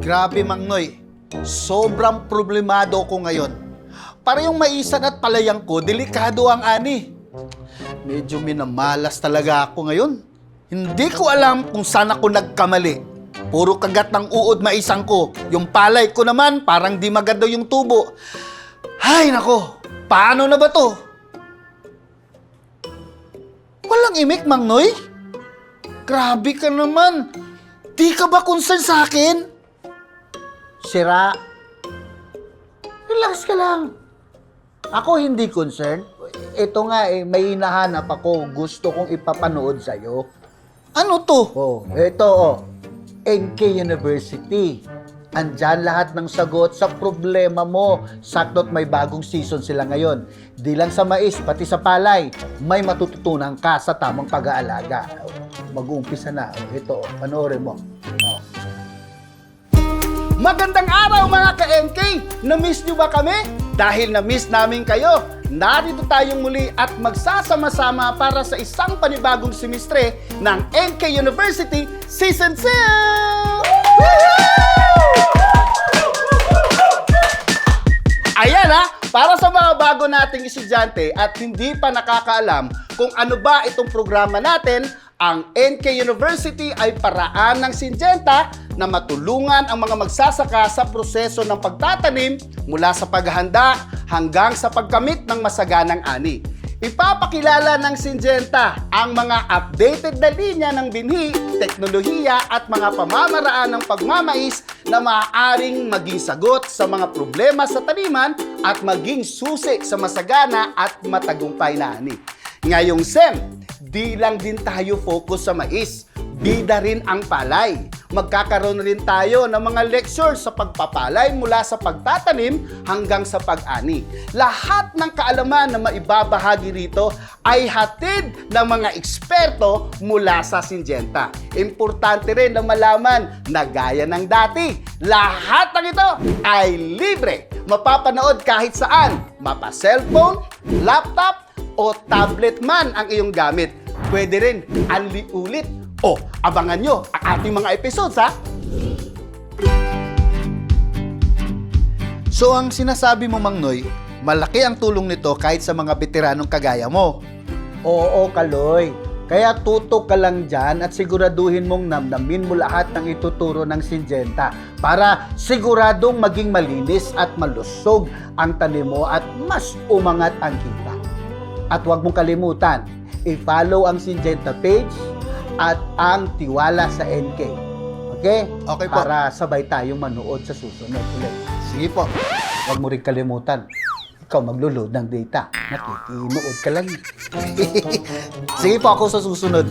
Grabe, Mang Noy. Sobrang problemado ko ngayon. Para yung maisan at palayang ko, delikado ang ani. Medyo minamalas talaga ako ngayon. Hindi ko alam kung saan ako nagkamali. Puro kagat ng uod maisang ko. Yung palay ko naman, parang di maganda yung tubo. Ay, nako. Paano na ba to? Walang imik, Mang Noy? Grabe ka naman. Di ka ba concern sa akin? Sira. Relax ka lang. Ako hindi concerned. Ito nga may hinahanap ako. Gusto kong ipapanood sa'yo. Ano to? Ito NK University. Andyan lahat ng sagot sa problema mo. Sakto't may bagong season sila ngayon. Di lang sa mais, pati sa palay. May matututunan ka sa tamang pag-aalaga. Mag-uumpisa na. Ito, panoorin mo. Magandang araw mga ka-NK! Na-miss nyo ba kami? Dahil na-miss namin kayo, narito tayong muli at magsasama-sama para sa isang panibagong semestre ng NK University Season 2! Ayan ha! Para sa mga bago nating estudyante at hindi pa nakakaalam kung ano ba itong programa natin, ang NK University ay paraan ng Syngenta na matulungan ang mga magsasaka sa proseso ng pagtatanim mula sa paghahanda hanggang sa pagkamit ng masaganang ani. Ipapakilala ng Syngenta ang mga updated na linya ng binhi, teknolohiya at mga pamamaraan ng pagmamais na maaaring maging sagot sa mga problema sa taniman at maging susi sa masagana at matagumpay na ani. Ngayong SEM, di lang din tayo focus sa mais, bida rin ang palay. Magkakaroon rin tayo ng mga lecture sa pagpapalay mula sa pagtatanim hanggang sa pag-ani. Lahat ng kaalaman na maibabahagi rito ay hatid ng mga eksperto mula sa Syngenta. Importante rin na malaman na gaya ng dati, lahat ng ito ay libre. Mapapanood kahit saan, mapa-cellphone, laptop, o tablet man ang iyong gamit. Pwede rin unli ulit. O, abangan nyo ang ating mga episodes, ha? So, ang sinasabi mo, Mang Noy, malaki ang tulong nito kahit sa mga veteranong kagaya mo. Oo, Kaloy. Kaya tutok ka lang dyan at siguraduhin mong namnamin mo lahat ng ituturo ng Syngenta para siguradong maging malinis at malusog ang tanim mo at mas umangat ang kita. At huwag mong kalimutan, i-follow ang Syngenta page at ang Tiwala sa NK. Okay? Okay po. Para sabay tayong manood sa susunod ulit. Sige po. Huwag mo rin kalimutan, ikaw maglo-load ng data. Nakikinood ka lang. Sige po, ako sa susunod.